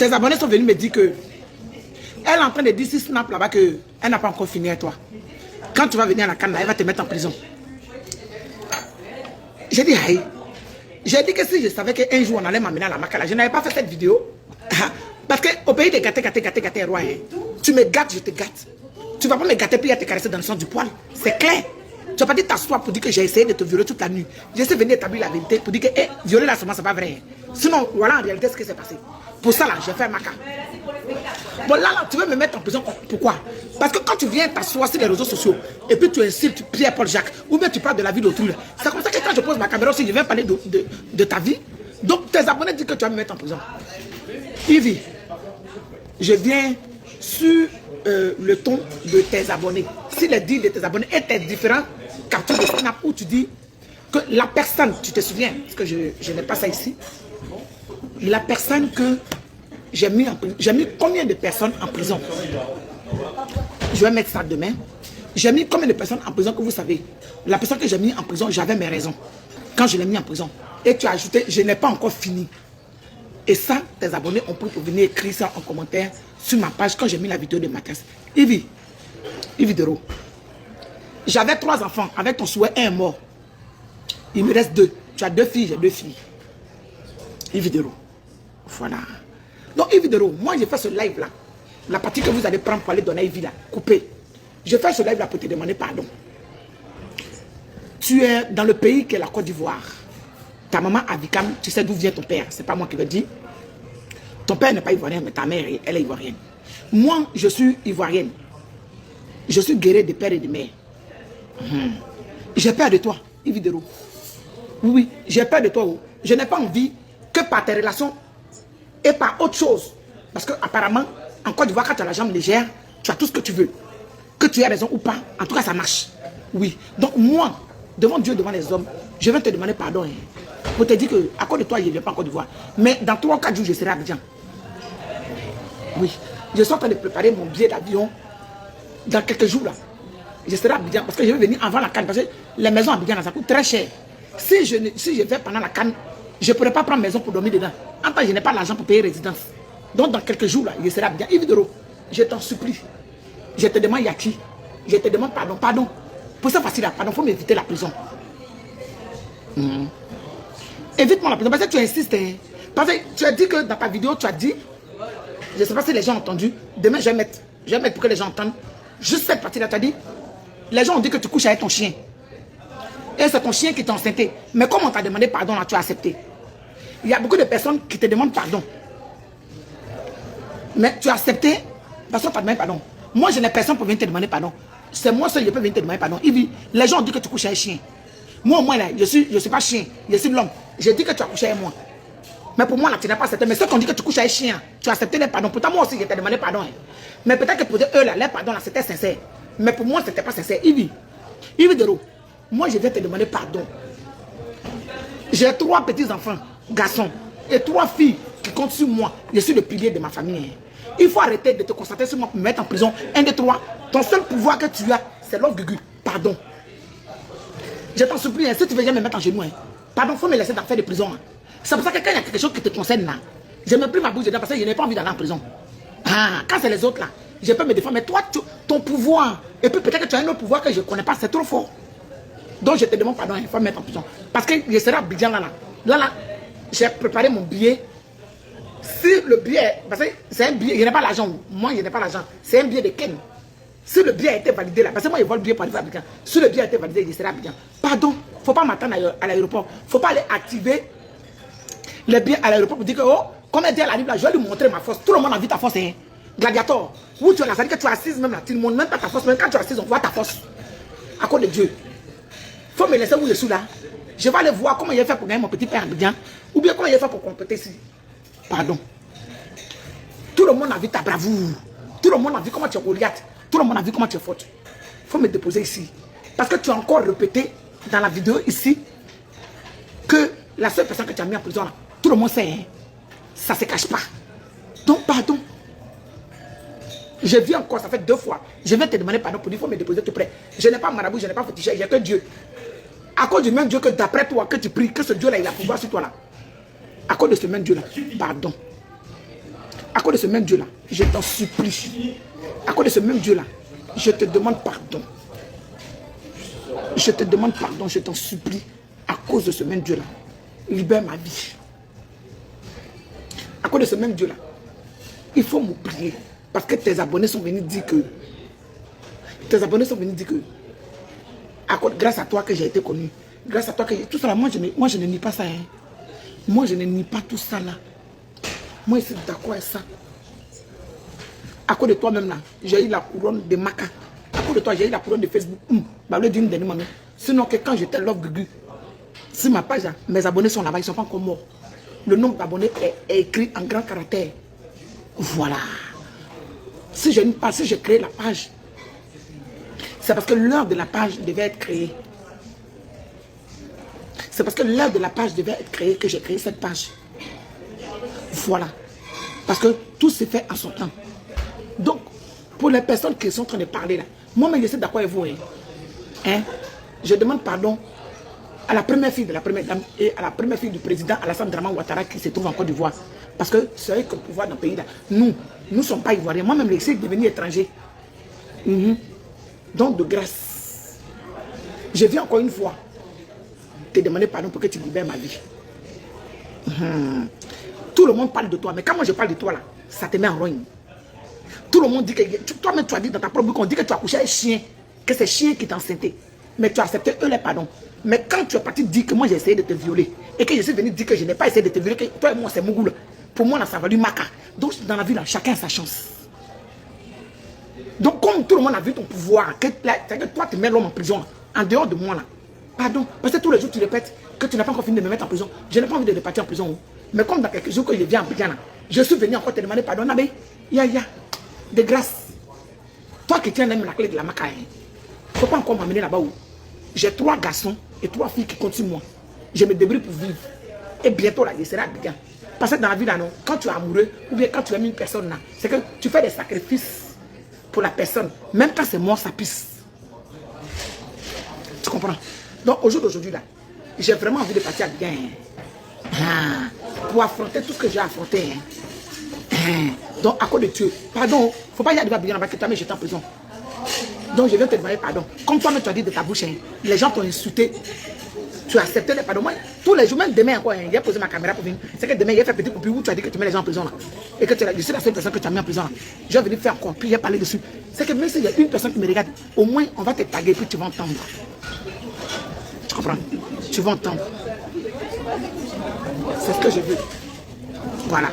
tes abonnés sont venus me dire que elle est en train de dire sur Snap là-bas qu'elle n'a pas encore fini avec toi. Quand tu vas venir à la canne, elle va te mettre en prison. J'ai dit, aïe. J'ai dit que si je savais qu'un jour on allait m'amener à la Makala, je n'avais pas fait cette vidéo. Parce qu'au pays de gâter, roi, tu me gâtes, je te gâte. Tu ne vas pas me gâter puis te caresser dans le sens du poil. C'est clair. Tu n'as pas dit t'asseoir pour dire que j'ai essayé de te violer toute la nuit. J'essaie de venir établir la vérité pour dire que violer la semence, c'est pas vrai. Sinon, voilà en réalité ce qui s'est passé. Pour ça, là, j'ai fait un maca. Bon, là, tu veux me mettre en prison. Pourquoi? Parce que quand tu viens t'asseoir sur les réseaux sociaux et puis tu insultes Pierre-Paul Jacques ou bien tu parles de la vie d'autrui, c'est comme ça que quand je pose ma caméra aussi, je vais parler de ta vie. Donc, tes abonnés disent que tu vas me mettre en prison. Yves, je viens sur le ton de tes abonnés. Si les dits de tes abonnés étaient différents, capture de Snap où tu dis que la personne, tu te souviens, parce que je n'ai pas ça ici, la personne que j'ai mis en prison, j'ai mis combien de personnes en prison? Je vais mettre ça demain. J'ai mis combien de personnes en prison que vous savez? La personne que j'ai mis en prison, j'avais mes raisons. Quand je l'ai mis en prison. Et tu as ajouté, je n'ai pas encore fini. Et ça, tes abonnés ont pris pour venir écrire ça en commentaire sur ma page quand j'ai mis la vidéo de Mathias. Yves Dero, j'avais 3 enfants. Avec ton souhait, un est mort. Il me reste 2. Tu as 2 filles, j'ai 2 filles. Yves Dero. Voilà. Donc Yves Dero, moi j'ai fait ce live là. La partie que vous allez prendre pour aller donner à Yves là, coupée. Je fais ce live là pour te demander pardon. Tu es dans le pays qui est la Côte d'Ivoire. Ta maman Abikam, tu sais d'où vient ton père. C'est pas moi qui le dis. Ton père n'est pas ivoirien, mais ta mère, elle est ivoirienne. Moi, je suis ivoirienne. Je suis guérie de père et de mère. J'ai peur de toi, Yves Dero. Oui, j'ai peur de toi. Je n'ai pas envie que par tes relations et par autre chose. Parce que apparemment, en Côte d'Ivoire, quand tu as la jambe légère, tu as tout ce que tu veux. Que tu aies raison ou pas, en tout cas, ça marche. Oui. Donc moi, devant Dieu, devant les hommes, je vais te demander pardon. Pour te dire que, à cause de toi, je ne viens pas en Côte d'Ivoire. Mais dans 3 ou 4 jours, je serai à Abidjan. Oui. Je suis en train de préparer mon billet d'avion dans quelques jours là. Je serai à Abidjan parce que je vais venir avant la canne. Parce que les maisons à Abidjan, ça coûte très cher. Si je vais pendant la canne, je ne pourrai pas prendre maison pour dormir dedans. En temps, je n'ai pas l'argent pour payer résidence. Donc dans quelques jours là, je serai à Abidjan. Yves Dero, je t'en supplie. Je te demande Yaki. Je te demande pardon. Pardon. Pour ça, facile, pardon, il faut m'éviter la prison. Évite-moi la prison. Parce que tu insistes. Hein. Parce que tu as dit que dans ta vidéo, tu as dit, je ne sais pas si les gens ont entendu, demain je vais mettre pour que les gens entendent. Juste cette partie-là, tu as dit, les gens ont dit que tu couches avec ton chien. Et c'est ton chien qui t'a enceinté. Mais comme on t'a demandé pardon, là, tu as accepté. Il y a beaucoup de personnes qui te demandent pardon. Mais tu as accepté parce qu'on t'a demandé pardon. Moi, je n'ai personne pour venir te demander pardon. C'est moi seul qui peux venir te demander pardon. Yves, les gens ont dit que tu couches avec un chien. Moi, au moins, là, je suis pas chien. Je suis l'homme. J'ai dit que tu as couché avec moi. Mais pour moi, là, tu n'as pas accepté. Mais ceux qui ont dit que tu couches avec un chien, tu as accepté les pardons. Pourtant, moi aussi, je t'ai demandé pardon. Hein. Mais peut-être que pour eux, là, les pardons, là, c'était sincère. Mais pour moi, c'était pas sincère. Yves Dero, moi, je vais te demander pardon. J'ai 3 petits-enfants, garçons, et 3 filles qui comptent sur moi. Je suis le pilier de ma famille. Il faut arrêter de te concentrer sur moi pour me mettre en prison. 1, 2, 3. Ton seul pouvoir que tu as, c'est l'homme Gugu. Pardon. Je t'en supplie, hein, si tu veux jamais me mettre en genoux, hein, pardon, il faut me laisser dans faire de prison. Hein. C'est pour ça que quand il y a quelque chose qui te concerne là, je ne mets plus ma bouche dedans parce que je n'ai pas envie d'aller en prison. Ah, quand c'est les autres là, je peux me défendre. Mais toi, ton pouvoir, et puis peut-être que tu as un autre pouvoir que je ne connais pas, c'est trop fort. Donc je te demande pardon, il faut me mettre en prison. Parce que je serai à Abidjan là, j'ai préparé mon billet. Si le billet, parce que c'est un billet, je n'ai pas l'argent. Moi, je n'ai pas l'argent. C'est un billet de Ken. Si le billet a été validé là, parce que moi, je vois le billet pour arriver à Abidjan. Si le billet a été validé, je serai à Abidjan. Pardon, il ne faut pas m'attendre à l'aéroport. Il ne faut pas aller activer le billet à l'aéroport pour dire que, oh, comme elle dit à la là, je vais lui montrer ma force. Tout le monde a vu ta force, hein. Gladiator. Où tu es là, ça veut dire que tu es assise même là. Tu ne montres même pas ta force. Même quand tu es assise, on voit ta force. À cause de Dieu. Il faut me laisser où je suis là. Je vais aller voir comment il a fait pour gagner mon petit père à Abidjan. Ou bien comment il a fait pour compléter ici. Pardon. Tout le monde a vu ta bravoure. Tout le monde a vu comment tu es Goliath. Tout le monde a vu comment tu es forte. Il faut me déposer ici. Parce que tu as encore répété dans la vidéo ici que la seule personne que tu as mis en prison là, tout le monde sait. Hein, ça ne se cache pas. Donc pardon. Je viens encore, ça fait 2 fois. Je viens te demander pardon pour dire qu'il faut me déposer tout près. Je n'ai pas marabout, je n'ai pas féticheur, j'ai que Dieu. À cause du même Dieu que d'après toi, que tu pries, que ce Dieu là, il a pouvoir sur toi là. À cause de ce même Dieu là, pardon. À cause de ce même Dieu-là, je t'en supplie. À cause de ce même Dieu-là, je te demande pardon. Je te demande pardon, je t'en supplie. À cause de ce même Dieu-là, libère ma vie. À cause de ce même Dieu-là, il faut m'oublier. Parce que tes abonnés sont venus dire que... Tes abonnés sont venus dire que... Grâce à toi que j'ai été connu. Grâce à toi que... Tout ça là, moi je ne nie pas ça. Hein. Moi je ne nie pas tout ça là. Moi je suis d'accord avec ça. À cause de toi-même là, j'ai eu la couronne de Maca. À cause de toi, j'ai eu la couronne de Facebook. Sinon que quand j'étais Love Gugu, sur ma page, là, mes abonnés sont là-bas, ils ne sont pas encore morts. Le nombre d'abonnés est écrit en grand caractère. Voilà. Si j'ai une page, si j'ai créé la page, c'est parce que l'heure de la page devait être créée. C'est parce que l'heure de la page devait être créée que j'ai créé cette page. Voilà. Parce que tout s'est fait en son temps. Donc, pour les personnes qui sont en train de parler là, moi-même je sais d'accord avec vous. Hein? Je demande pardon à la première fille de la première dame et à la première fille du président Alassane Draman Ouattara qui se trouve en Côte d'Ivoire. Parce que c'est eux qui ont le pouvoir dans le pays là. Nous ne sommes pas ivoiriens. Moi-même, j'essaie de devenir étranger. Donc, de grâce, je viens encore une fois te demander pardon pour que tu libères ma vie. Tout le monde parle de toi, mais quand moi je parle de toi là, ça te met en rogne. Tout le monde dit que toi-même tu as dit dans ta propre bouche qu'on dit que tu as couché un chien, que c'est chien qui t'a enceinté. Mais tu as accepté eux les pardons. Mais quand tu es parti dire que moi j'ai essayé de te violer et que je suis venu dire que je n'ai pas essayé de te violer, que toi et moi c'est Mougoul, pour moi là ça a valu Maca. Donc dans la vie là, chacun a sa chance. Donc comme tout le monde a vu ton pouvoir, que toi tu mets l'homme en prison, en dehors de moi là, pardon, parce que tous les jours tu répètes que tu n'as pas encore fini de me mettre en prison. Je n'ai pas envie de repartir en prison. Mais comme dans quelques jours que je viens en Abidjan là, je suis venu encore te demander pardon. Nabé, ya, de grâce. Toi qui tiens même la clé de la Maca, il ne faut pas encore m'amener là-bas où j'ai 3 garçons et 3 filles qui comptent sur moi. Je me débrouille pour vivre. Et bientôt là, je serai à Abidjan. Parce que dans la vie là, non, quand tu es amoureux ou bien quand tu aimes une personne là, c'est que tu fais des sacrifices pour la personne. Même quand c'est mort, ça pisse. Tu comprends? Donc au jour d'aujourd'hui là, j'ai vraiment envie de partir à Abidjan. Pour affronter tout ce que j'ai affronté. Donc à cause de Dieu, pardon, il ne faut pas y arriver à Abidjan là-bas que toi-même j'étais en prison. Donc je viens te demander pardon. Comme toi-même tu as dit de ta bouche, les gens t'ont insulté. Tu as accepté les pardons. Moi, tous les jours, même demain encore, j'ai posé ma caméra pour venir. C'est que demain, il a fait petit coupure où tu as dit que tu mets les gens en prison là. Et que je suis la seule personne que tu as mis en prison là. Je vais venir faire encore, puis j'ai parlé dessus. C'est que même s'il y a une personne qui me regarde, au moins on va te taguer, puis tu vas entendre. Tu comprends? Tu vas entendre. C'est ce que je veux. Voilà.